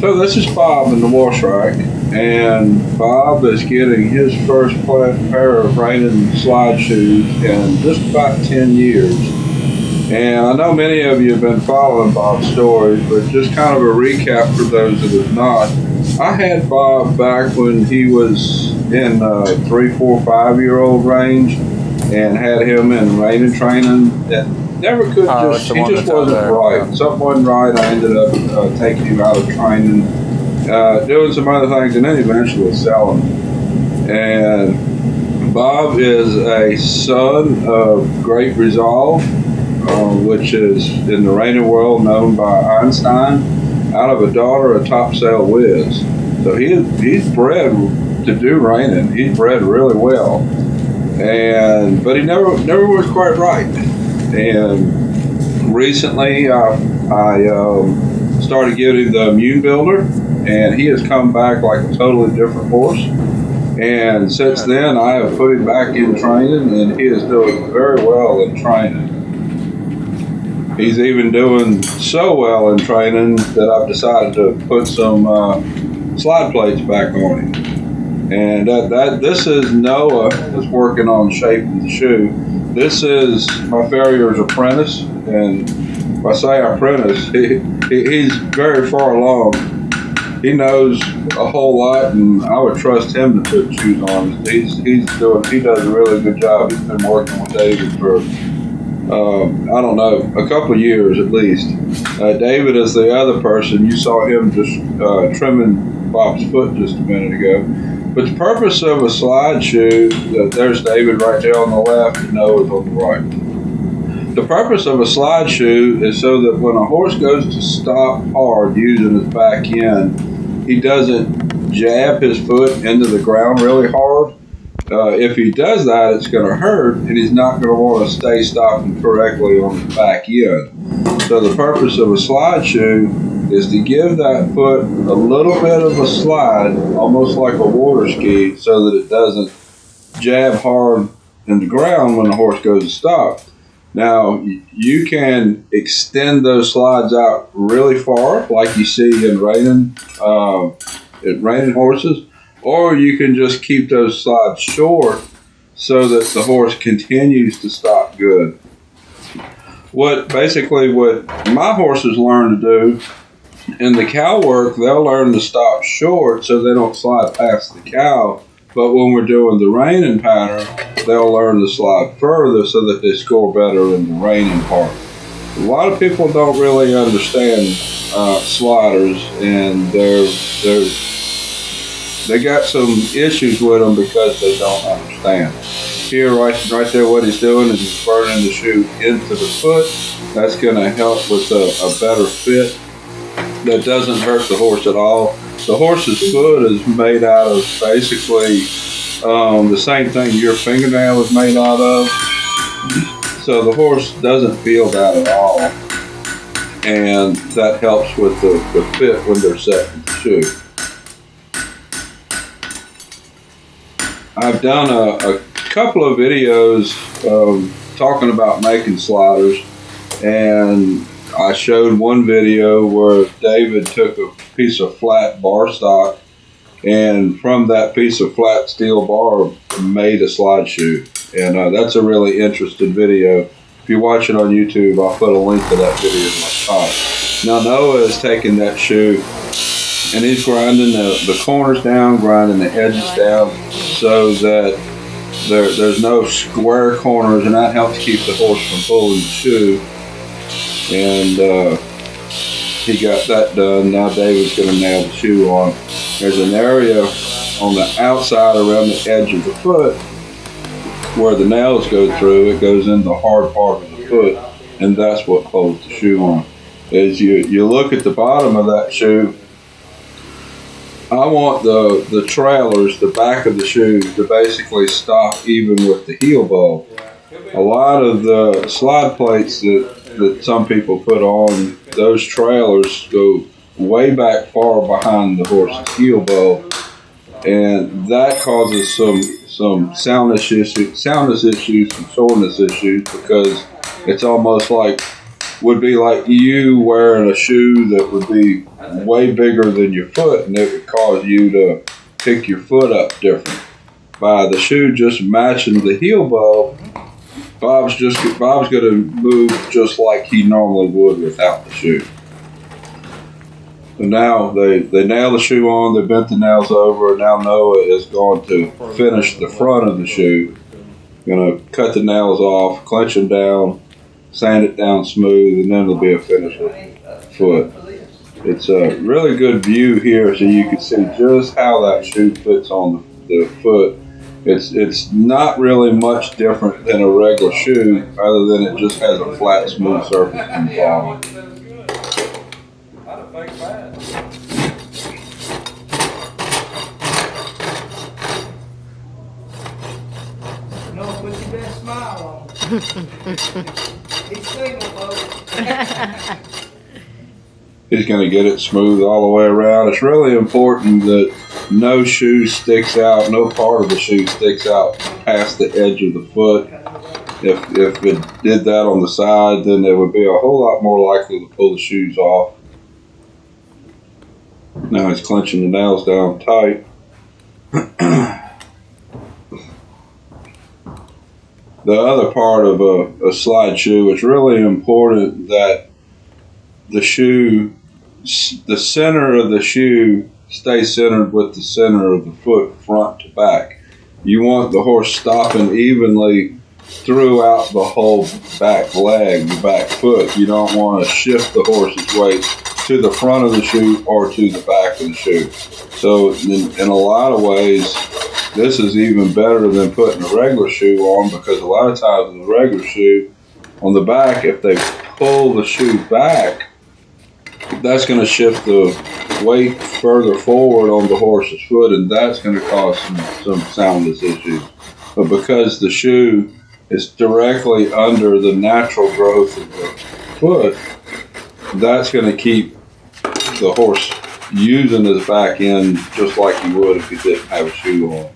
So this is Bob in the wash rack, and Bob is getting his first pair of reining slide shoes in just about 10 years. And I know many of you have been following Bob's story, but just kind of a recap for those that have not. I had Bob back when he was in 3, 4, 5-year-old range, and had him in reining training. And never could he just wasn't right. Something wasn't right. I ended up taking him out of training, doing some other things, and then eventually selling him. And Bob is a son of great resolve, which is in the reining world known by Einstein, out of a daughter of top sale whiz. So he's bred to do reining. He's bred really well, but he never was quite right. And recently, I started giving the Immune Builder, and he has come back like a totally different horse. And since then, I have put him back in training, and he is doing very well in training. He's even doing so well in training that I've decided to put some slide plates back on him. And this is Noah that's working on shaping the shoe. This is my farrier's apprentice, and if I say apprentice, he's very far along. He knows a whole lot, and I would trust him to put shoes on. He does a really good job. He's been working with David for I don't know, a couple of years at least. David is the other person. You saw him just trimming Bob's foot just a minute ago. But the purpose of a slide shoe, there's David right there on the left and Noah's on the right. The purpose of a slide shoe is so that when a horse goes to stop hard using his back end, he doesn't jab his foot into the ground really hard. If he does that, it's going to hurt, and he's not going to want to stay stopping correctly on the back end. So the purpose of a slide shoe is to give that foot a little bit of a slide, almost like a water ski, so that it doesn't jab hard in the ground when the horse goes to stop. Now, you can extend those slides out really far, like you see in reining horses, or you can just keep those slides short so that the horse continues to stop good. What my horses learn to do in the cow work, they'll learn to stop short so they don't slide past the cow. But when we're doing the reining pattern, they'll learn to slide further so that they score better in the reining part. A lot of people don't really understand sliders, and they got some issues with them because they don't understand. Here, right there, what he's doing is he's burning the shoe into the foot. That's going to help with a better fit that doesn't hurt the horse at all. The horse's foot is made out of basically the same thing your fingernail is made out of. So the horse doesn't feel that at all. And that helps with the fit when they're setting the shoe. I've done a couple of videos talking about making sliders, and I showed one video where David took a piece of flat bar stock, and from that piece of flat steel bar made a slide shoe. And that's a really interesting video. If you watch it on YouTube, I'll put a link to that video in my top. Now Noah is taking that shoe and he's grinding the corners down, grinding the edges down, so that there's no square corners, and that helps keep the horse from pulling the shoe. And he got that done. Now David's going to nail the shoe on. There's an area on the outside around the edge of the foot where the nails go through. It goes in the hard part of the foot, and that's what holds the shoe on. As you look at the bottom of that shoe, I want the trailers, the back of the shoe, to basically stop even with the heel bowl. A lot of the slide plates that some people put on, those trailers go way back far behind the horse's heel bowl, and that causes some soundness issues, some soreness issues, because it's almost like would be like you wearing a shoe that would be way bigger than your foot, and it would cause you to pick your foot up different. By the shoe just matching the heel bow, Bob's going to move just like he normally would without the shoe. So now they nail the shoe on, they bent the nails over, and now Noah is going to finish the front of the shoe. Going to cut the nails off, clench them down, sand it down smooth, and then it'll be a finished foot. It's a really good view here, so you can see just how that shoe fits on the foot. It's not really much different than a regular shoe, other than it just has a flat, smooth surface on the bottom. No, put your best smile on. He's single, folks. He's going to get it smooth all the way around. It's really important that no shoe sticks out, no part of the shoe sticks out past the edge of the foot. If it did that on the side, then it would be a whole lot more likely to pull the shoes off. Now he's clenching the nails down tight. The other part of a slide shoe, it's really important that the shoe, the center of the shoe stays centered with the center of the foot, front to back. You want the horse stopping evenly throughout the whole back leg, the back foot. You don't want to shift the horse's weight to the front of the shoe or to the back of the shoe. So in a lot of ways, this is even better than putting a regular shoe on, because a lot of times in a regular shoe, on the back, if they pull the shoe back, that's going to shift the weight further forward on the horse's foot, and that's going to cause some soundness issues. But because the shoe is directly under the natural growth of the foot, that's going to keep the horse using his back end just like he would if he didn't have a shoe on.